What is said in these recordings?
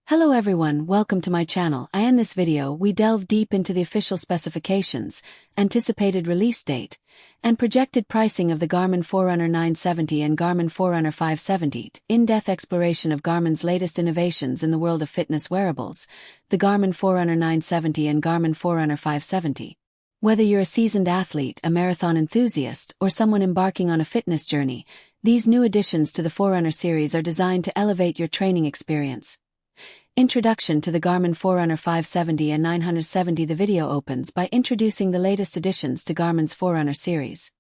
Hello everyone, welcome to my channel. In this video, we delve deep into the official specifications, anticipated release date, and projected pricing of the Garmin Forerunner 970 and Garmin Forerunner 570, in-depth exploration of Garmin's latest innovations in the world of fitness wearables, the Garmin Forerunner 970 and Garmin Forerunner 570. Whether you're a seasoned athlete, a marathon enthusiast, or someone embarking on a fitness journey, these new additions to the Forerunner series are designed to elevate your training experience. Introduction to the Garmin Forerunner 570 and 970. The video opens by introducing the latest additions to Garmin's Forerunner series.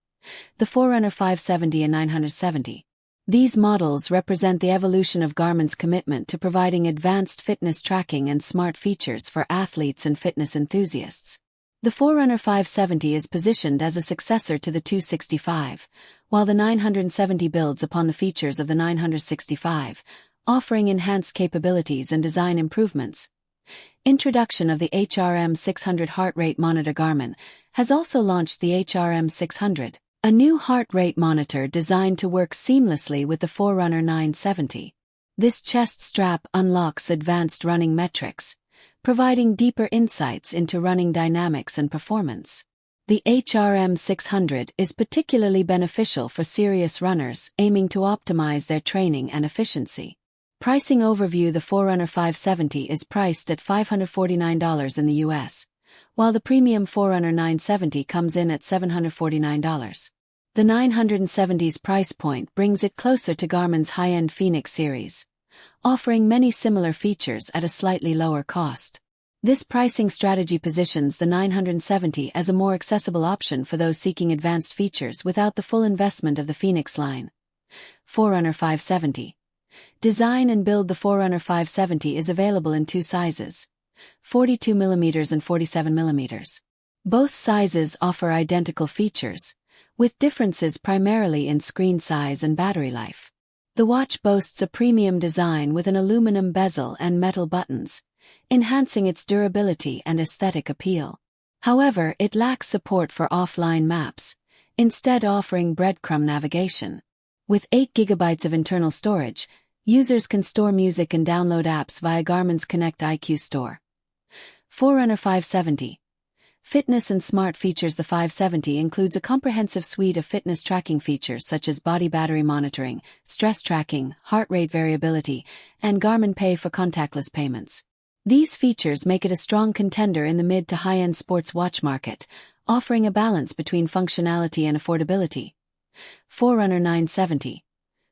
The Forerunner 570 and 970. These models represent the evolution of Garmin's commitment to providing advanced fitness tracking and smart features for athletes and fitness enthusiasts. The Forerunner 570 is positioned as a successor to the 265, while the 970 builds upon the features of the 965, offering enhanced capabilities and design improvements. Introduction of the HRM 600 heart rate monitor. Garmin has also launched the HRM 600, a new heart rate monitor designed to work seamlessly with the Forerunner 970. This chest strap unlocks advanced running metrics, providing deeper insights into running dynamics and performance. The HRM 600 is particularly beneficial for serious runners aiming to optimize their training and efficiency. Pricing overview. The Forerunner 570 is priced at $549 in the US, while the premium Forerunner 970 comes in at $749. The 970's price point brings it closer to Garmin's high-end Fenix series, offering many similar features at a slightly lower cost. This pricing strategy positions the 970 as a more accessible option for those seeking advanced features without the full investment of the Fenix line. Forerunner 570. Design and build. The Forerunner 570 is available in two sizes, 42mm and 47mm. Both sizes offer identical features, with differences primarily in screen size and battery life. The watch boasts a premium design with an aluminum bezel and metal buttons, enhancing its durability and aesthetic appeal. However, it lacks support for offline maps, instead offering breadcrumb navigation. With 8 GB of internal storage, users can store music and download apps via Garmin's Connect IQ store. Forerunner 570. Fitness and smart features. The 570 includes a comprehensive suite of fitness tracking features such as body battery monitoring, stress tracking, heart rate variability, and Garmin Pay for contactless payments. These features make it a strong contender in the mid to high-end sports watch market, offering a balance between functionality and affordability. Forerunner 970.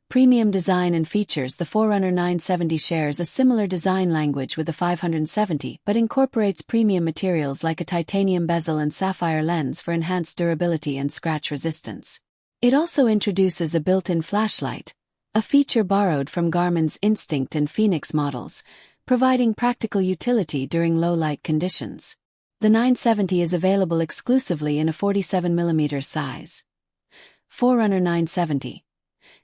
Premium design and features. The Forerunner 970 shares a similar design language with the 570 but incorporates premium materials like a titanium bezel and sapphire lens for enhanced durability and scratch resistance. It also introduces a built-in flashlight, a feature borrowed from Garmin's Instinct and Fenix models, providing practical utility during low-light conditions. The 970 is available exclusively in a 47mm size. Forerunner 970.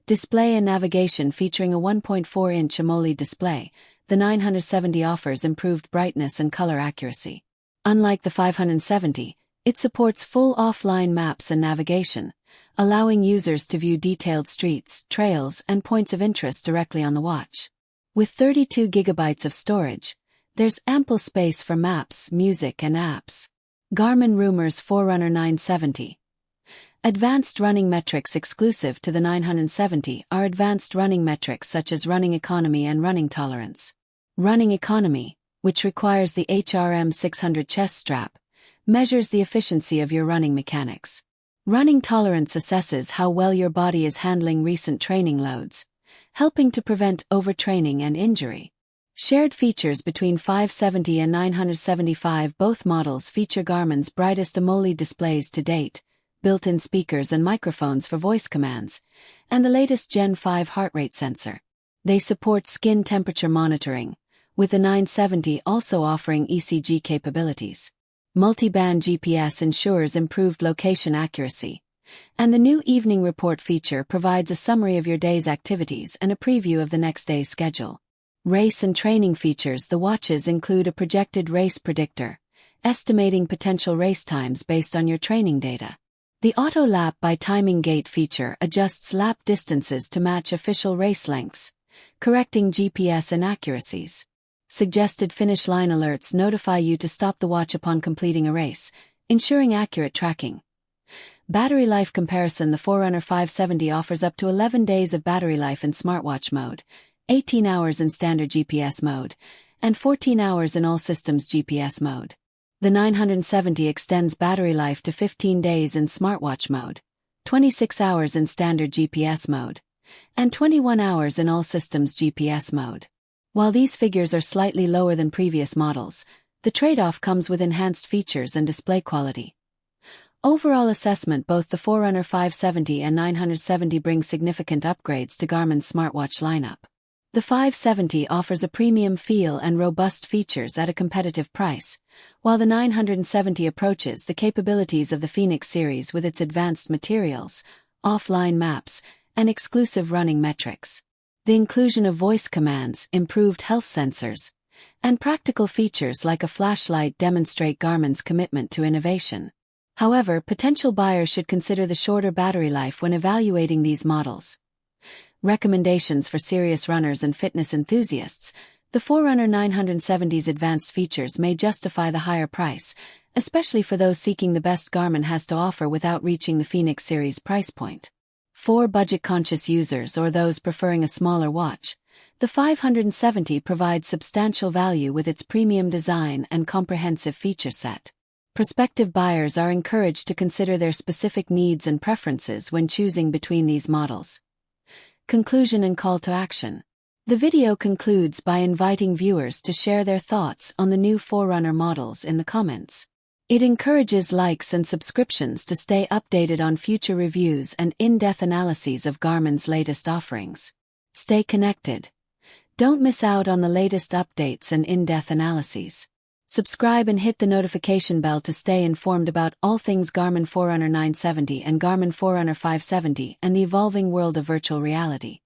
Display and navigation. Featuring a 1.4-inch AMOLED display, the 970 offers improved brightness and color accuracy. Unlike the 570, it supports full offline maps and navigation, allowing users to view detailed streets, trails, and points of interest directly on the watch. With 32 GB of storage, there's ample space for maps, music, and apps. Garmin Rumors. Forerunner 970. Advanced running metrics. Exclusive to the 970 are advanced running metrics such as running economy and running tolerance. Running economy, which requires the HRM 600 chest strap, measures the efficiency of your running mechanics. Running tolerance assesses how well your body is handling recent training loads, helping to prevent overtraining and injury. Shared features between 570 and 975. Both models feature Garmin's brightest AMOLED displays to date, built-in speakers and microphones for voice commands, and the latest Gen 5 heart rate sensor. They support skin temperature monitoring, with the 970 also offering ECG capabilities. Multi-band GPS ensures improved location accuracy, and the new Evening Report feature provides a summary of your day's activities and a preview of the next day's schedule. Race and training features. The watches include a projected race predictor, estimating potential race times based on your training data. The Auto Lap by Timing Gate feature adjusts lap distances to match official race lengths, correcting GPS inaccuracies. Suggested finish line alerts notify you to stop the watch upon completing a race, ensuring accurate tracking. Battery life comparison. The Forerunner 570 offers up to 11 days of battery life in smartwatch mode, 18 hours in standard GPS mode, and 14 hours in all systems GPS mode. The 970 extends battery life to 15 days in smartwatch mode, 26 hours in standard GPS mode, and 21 hours in all systems GPS mode. While these figures are slightly lower than previous models, the trade-off comes with enhanced features and display quality. Overall assessment. Both the Forerunner 570 and 970 bring significant upgrades to Garmin's smartwatch lineup. The 570 offers a premium feel and robust features at a competitive price, while the 970 approaches the capabilities of the Fenix series with its advanced materials, offline maps, and exclusive running metrics. The inclusion of voice commands, improved health sensors, and practical features like a flashlight demonstrate Garmin's commitment to innovation. However, potential buyers should consider the shorter battery life when evaluating these models. Recommendations for serious runners and fitness enthusiasts. The Forerunner 970's advanced features may justify the higher price, especially for those seeking the best Garmin has to offer without reaching the Fenix series price point. For budget-conscious users or those preferring a smaller watch, the 570 provides substantial value with its premium design and comprehensive feature set. Prospective buyers are encouraged to consider their specific needs and preferences when choosing between these models. Conclusion and call to action. The video concludes by inviting viewers to share their thoughts on the new Forerunner models in the comments. It encourages likes and subscriptions to stay updated on future reviews and in-depth analyses of Garmin's latest offerings. Stay connected. Don't miss out on the latest updates and in-depth analyses. Subscribe and hit the notification bell to stay informed about all things Garmin Forerunner 970 and Garmin Forerunner 570 and the evolving world of virtual reality.